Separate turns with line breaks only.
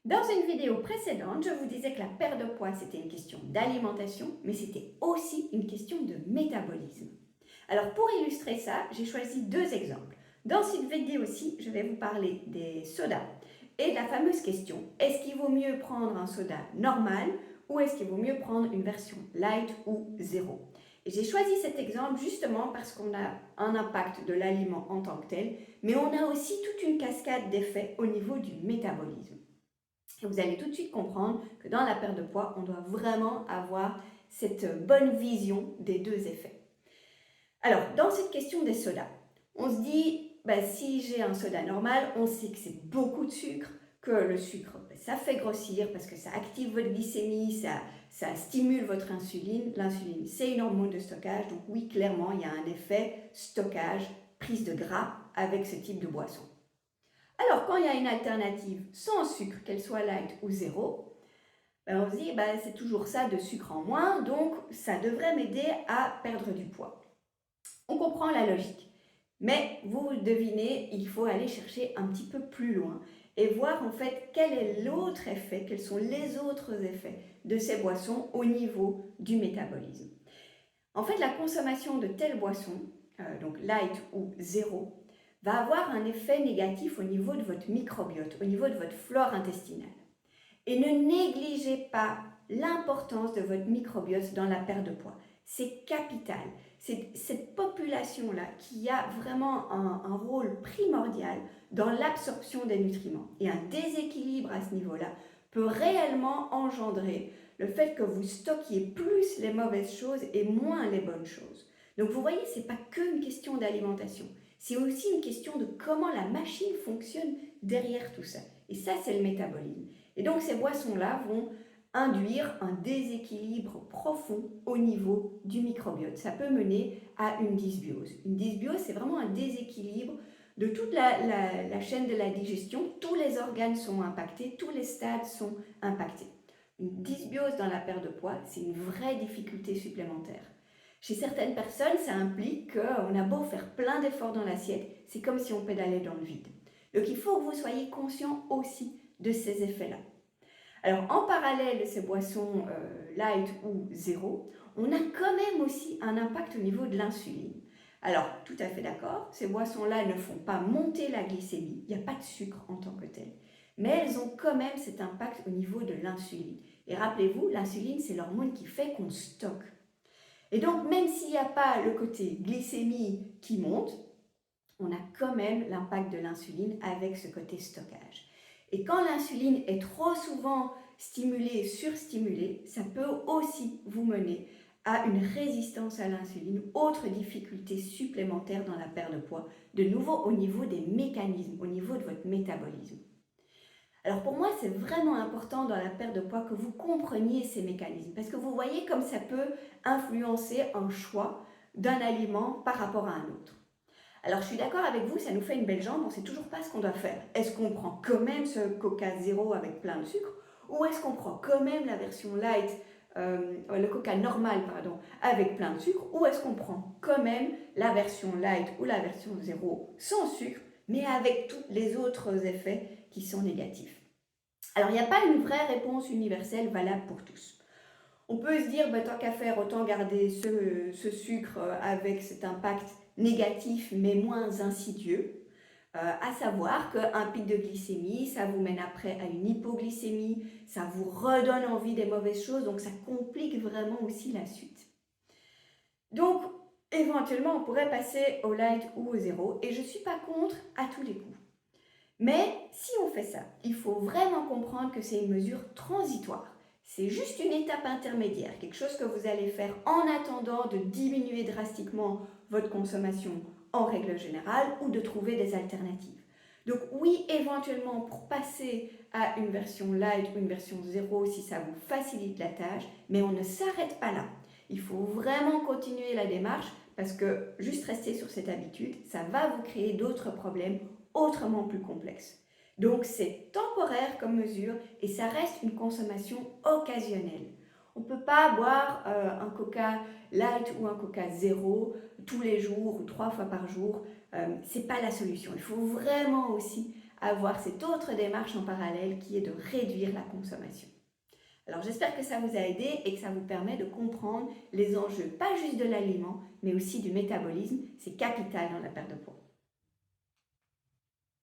Dans une vidéo précédente, je vous disais que la perte de poids, c'était une question d'alimentation, mais c'était aussi une question de métabolisme. Alors pour illustrer ça, j'ai choisi deux exemples. Dans cette vidéo aussi, je vais vous parler des sodas et de la fameuse question, est-ce qu'il vaut mieux prendre un soda normal ou est-ce qu'il vaut mieux prendre une version light ou zéro? Et j'ai choisi cet exemple justement parce qu'on a un impact de l'aliment en tant que tel, mais on a aussi toute une cascade d'effets au niveau du métabolisme. Et vous allez tout de suite comprendre que dans la perte de poids, on doit vraiment avoir cette bonne vision des deux effets. Alors, dans cette question des sodas, on se dit, si j'ai un soda normal, on sait que c'est beaucoup de sucre, que le sucre, ça fait grossir parce que ça active votre glycémie, ça stimule votre insuline. L'insuline, c'est une hormone de stockage, donc oui, clairement, il y a un effet stockage, prise de gras avec ce type de boisson. Alors, quand il y a une alternative sans sucre, qu'elle soit light ou zéro, on se dit c'est toujours ça de sucre en moins, donc ça devrait m'aider à perdre du poids. On comprend la logique, mais vous devinez, il faut aller chercher un petit peu plus loin et voir en fait quel est l'autre effet, quels sont les autres effets de ces boissons au niveau du métabolisme. En fait, la consommation de telles boissons, donc light ou zéro, va avoir un effet négatif au niveau de votre microbiote, au niveau de votre flore intestinale. Et ne négligez pas l'importance de votre microbiote dans la perte de poids. C'est capital. C'est cette population-là qui a vraiment un rôle primordial dans l'absorption des nutriments. Et un déséquilibre à ce niveau-là peut réellement engendrer le fait que vous stockiez plus les mauvaises choses et moins les bonnes choses. Donc vous voyez, ce n'est pas qu'une question d'alimentation. C'est aussi une question de comment la machine fonctionne derrière tout ça. Et ça, c'est le métabolisme. Et donc ces boissons-là vont induire un déséquilibre profond au niveau du microbiote. Ça peut mener à une dysbiose. Une dysbiose, c'est vraiment un déséquilibre de toute la chaîne de la digestion. Tous les organes sont impactés, tous les stades sont impactés. Une dysbiose dans la perte de poids, c'est une vraie difficulté supplémentaire. Chez certaines personnes, ça implique qu'on a beau faire plein d'efforts dans l'assiette, c'est comme si on pédalait dans le vide. Donc il faut que vous soyez conscient aussi de ces effets-là. Alors en parallèle de ces boissons light ou zéro, on a quand même aussi un impact au niveau de l'insuline. Alors tout à fait d'accord, ces boissons-là ne font pas monter la glycémie, il n'y a pas de sucre en tant que tel, mais elles ont quand même cet impact au niveau de l'insuline. Et rappelez-vous, l'insuline, c'est l'hormone qui fait qu'on stocke. Et donc même s'il n'y a pas le côté glycémie qui monte, on a quand même l'impact de l'insuline avec ce côté stockage. Et quand l'insuline est trop souvent stimulée, surstimulée, ça peut aussi vous mener à une résistance à l'insuline, autre difficulté supplémentaire dans la perte de poids, de nouveau au niveau des mécanismes, au niveau de votre métabolisme. Alors pour moi, c'est vraiment important dans la perte de poids que vous compreniez ces mécanismes, parce que vous voyez comme ça peut influencer un choix d'un aliment par rapport à un autre. Alors je suis d'accord avec vous, ça nous fait une belle jambe, on ne sait toujours pas ce qu'on doit faire. Est-ce qu'on prend quand même ce Coca zéro avec plein de sucre ou est-ce qu'on prend quand même la version light, le Coca normal pardon, avec plein de sucre ou est-ce qu'on prend quand même la version light ou la version zéro sans sucre mais avec tous les autres effets qui sont négatifs. Alors il n'y a pas une vraie réponse universelle valable pour tous. On peut se dire, tant qu'à faire, autant garder ce sucre avec cet impact négatif mais moins insidieux. À savoir qu'un pic de glycémie, ça vous mène après à une hypoglycémie, ça vous redonne envie des mauvaises choses, donc ça complique vraiment aussi la suite. Donc, éventuellement, on pourrait passer au light ou au zéro, et je ne suis pas contre à tous les coups. Mais si on fait ça, il faut vraiment comprendre que c'est une mesure transitoire. C'est juste une étape intermédiaire, quelque chose que vous allez faire en attendant de diminuer drastiquement votre consommation en règle générale ou de trouver des alternatives. Donc oui, éventuellement pour passer à une version light ou une version zéro si ça vous facilite la tâche, mais on ne s'arrête pas là. Il faut vraiment continuer la démarche parce que juste rester sur cette habitude, ça va vous créer d'autres problèmes autrement plus complexes. Donc c'est temporaire comme mesure et ça reste une consommation occasionnelle. On ne peut pas boire un Coca light ou un Coca zéro tous les jours ou 3 fois par jour. Ce n'est pas la solution. Il faut vraiment aussi à avoir cette autre démarche en parallèle qui est de réduire la consommation. Alors j'espère que ça vous a aidé et que ça vous permet de comprendre les enjeux, pas juste de l'aliment, mais aussi du métabolisme. C'est capital dans la perte de poids.